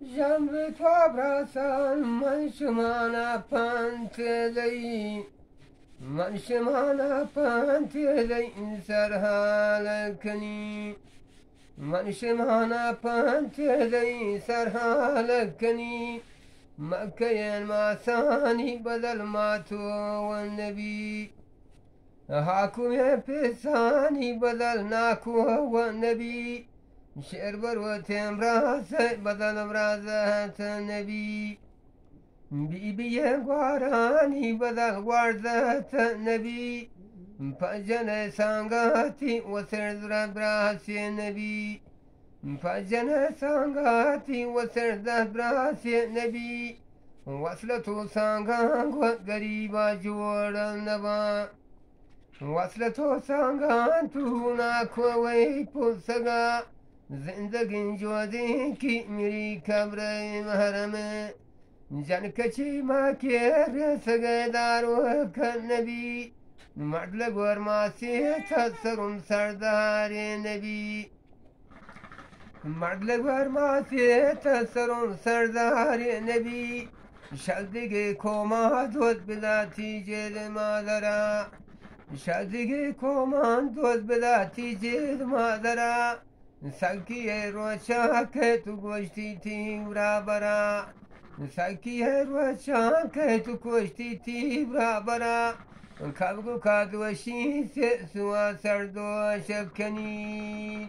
جنب تو براسان من شمانا پانتلي من شمانا پانتلي سرها لكني من شمانا پانتلي سرها لكني مكين ما ثاني بدل ما تو والنبي هاكو يا بثاني بدل ناكو والنبي شعر بروتهم راسي بدل برازات النبي بيبي غواراني بدل غوارزات النبي فجن سانغاتي وسر براسي النبي فجن سانغاتي وسر براسي النبي وصلته سانغان غريبا جوار النبا وصلته سانغان توناك ويبو سغا زندگی جودی کی میری کبره محرمه جنکچی ما کیر سگدار و کنبی مدل گرماسی تسرم سردار نبی مدل گرماسی تسرم سردار نبی شدگی کمان دود بلاتی جل مادرا شدگی کمان دود بلاتی جل مادرا ساكي روشاك تقوشتي تيبرا برا ساكي روشاك تقوشتي تيبرا برا كابكو كادوشي سوا سردو شكني